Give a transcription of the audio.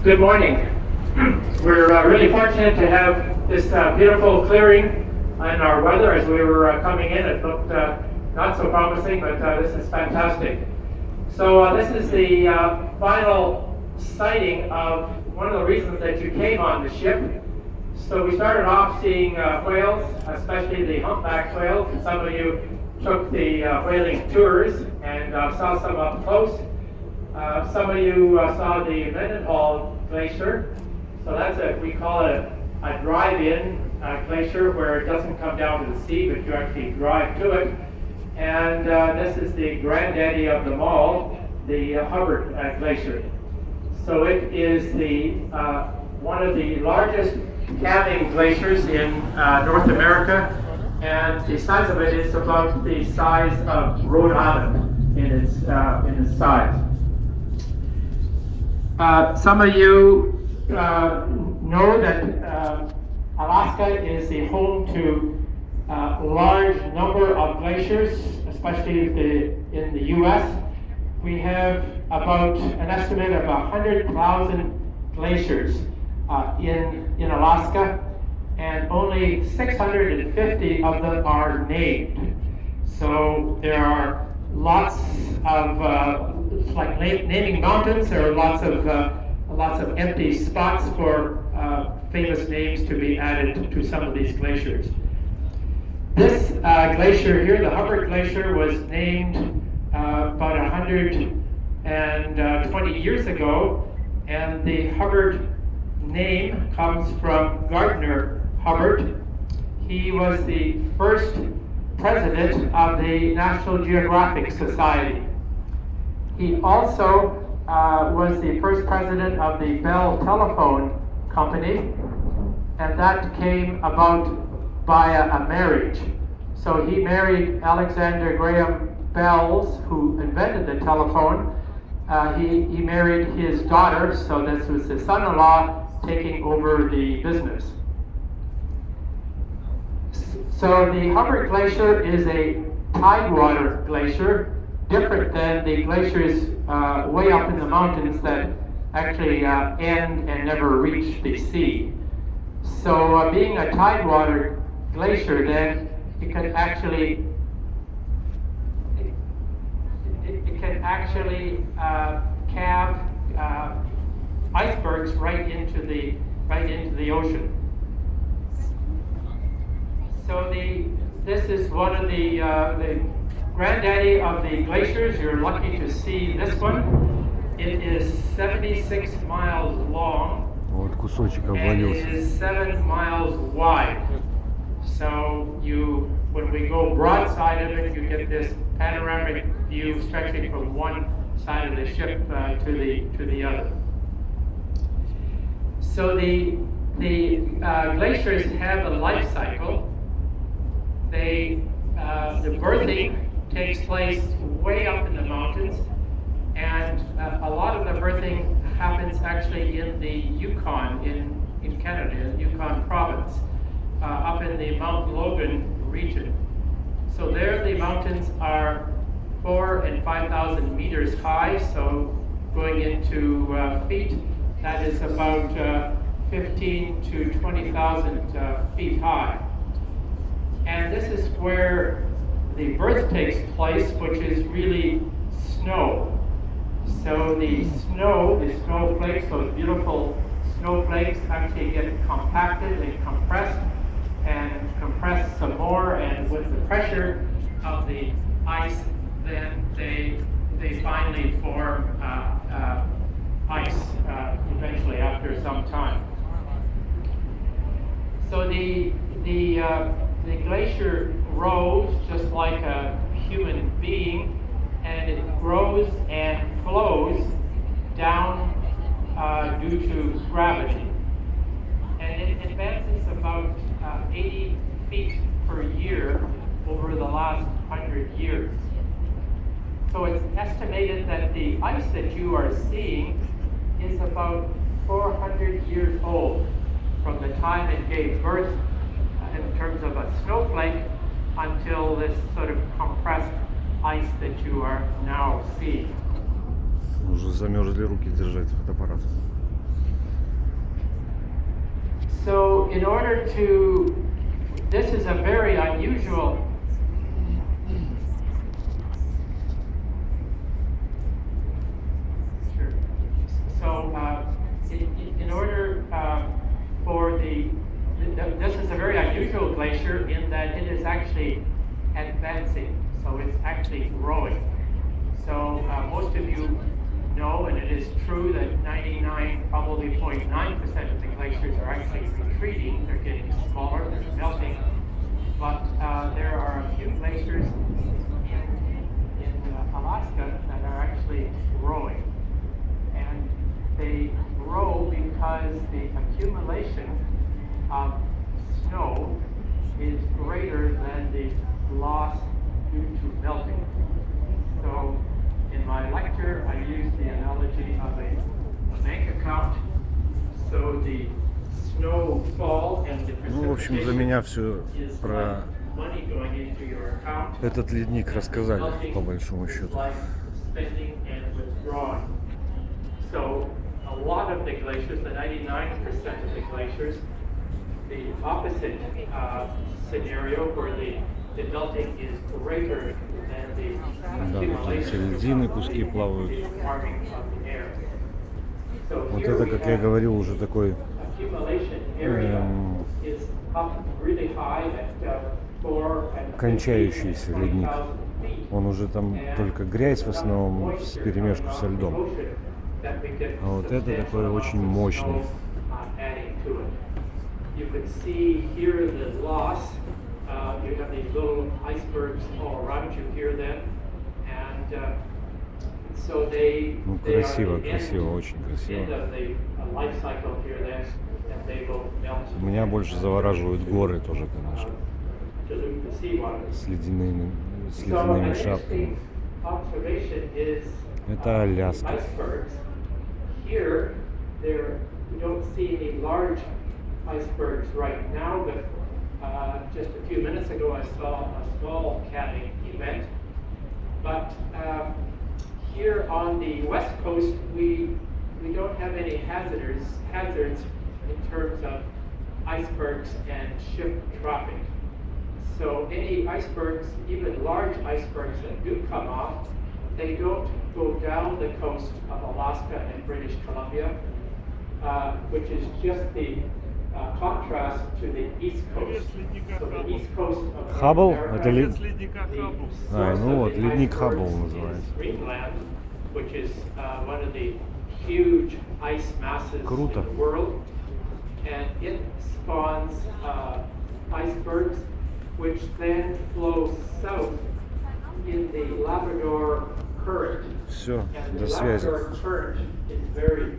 Good morning. We're really fortunate to have this beautiful clearing in our weather. As we were coming in, it looked not so promising, but this is fantastic. So this is the final sighting of one of the reasons that you came on the ship. So we started off seeing whales, especially the humpback whales. And some of you took the whaling tours and saw some up close. Some of you saw the Mendenhall Glacier. So that's we call it a drive-in glacier where it doesn't come down to the sea, but you actually drive to it. And this is the granddaddy of them all, the Hubbard Glacier. So it is the one of the largest calving glaciers in North America, and the size of it is about the size of Rhode Island in its size. Some of you know that Alaska is the home to a large number of glaciers, especially in the U.S. We have about an estimate of 100,000 glaciers in Alaska, and only 650 of them are named. So there are lots of it's like naming mountains. There are lots of empty spots for famous names to be added to some of these glaciers. This glacier here, the Hubbard Glacier, was named about 120 years ago, and the Hubbard name comes from Gardner Hubbard. He was the first president of the National Geographic Society. He also was the first president of the Bell Telephone Company, and that came about by a marriage. So he married Alexander Graham Bell, who invented the telephone. He married his daughter, so this was his son-in-law taking over the business. So the Hubbard Glacier is a tidewater glacier, different than the glaciers way up in the mountains that actually end and never reach the sea. So being a tidewater glacier, then it can actually calve icebergs right into the ocean. So this is one of the granddaddy of the glaciers. You're lucky to see this one. It is 76 miles long, and it is 7 miles wide. So when we go broadside of it, you get this panoramic view stretching from one side of the ship to the other. So the glaciers have a life cycle. The birthing takes place way up in the mountains, and a lot of the birthing happens actually in the Yukon in Canada, in Yukon province, up in the Mount Logan region. So there the mountains are 4,000 and 5,000 meters high, so going into feet, that is about 15 to 20,000 feet high. And this is where the birth takes place, which is really snow. So the snowflakes, those beautiful snowflakes, actually get compacted and compressed some more, and with the pressure of the ice, then they finally form ice eventually after some time. So the glacier grows just like a human being, and it grows and flows down due to gravity. And it advances about 80 feet per year over the last 100 years. So it's estimated that the ice that you are seeing is about 400 years old from the time it gave birth in terms of a snowflake until this sort of compressed ice that you are now seeing. замерзли руки держать фотоаппарат. So in order to, this is a very unusual Sure. So in order for this is a very unusual glacier in that it is actually advancing, so it's actually growing. So most of you know, and it is true, that 99, probably 0.9% of the glaciers are actually retreating. They're getting smaller, they're melting. But there are a few glaciers in Alaska that are actually growing. And they grow because the accumulation of snow is greater than the loss due to melting. So in my lecture, I used the analogy of a bank account. So the snowfall and the Ну, в общем, за меня все про money going into your account. этот ледник рассказали, по большому счету. Like spending and withdrawing. So a lot of the glaciers, the 99% of the glaciers, the opposite scenario where the melting is greater than the accumulation льдины, of куски плавают. the warming of the air. So Вот here это, we как я have говорил, уже такой accumulation area is up really high at 4 and кончающийся ледник. 20,000 feet. Он уже там только грязь в основном с перемешку со льдом. А вот это такой очень мощный. You can see here the loss. You have these little icebergs all around you here then, and so they. Ну, they красиво, are the красиво, end, очень end красиво. of the life cycle here then, and they will melt. Меня больше завораживают горы тоже, конечно, Dilute the seawater. с ледяными So an шапками. interesting observation is Это Аляска. icebergs. Here, we don't see any large icebergs right now, but just a few minutes ago I saw a small calving event. But here on the west coast, we don't have any hazards in terms of icebergs and ship traffic. So any icebergs, even large icebergs that do come off, they don't go down the coast of Alaska and British Columbia, which is just the contrast to the east coast. So the east coast of Хаббл? North Это America, А, ну вот, ледник Хаббл называется. Greenland, which is one of the huge ice masses Круто. in the world, and it spawns icebergs, which then flow south in the Labrador current. Все, And до the связи. Labrador current is very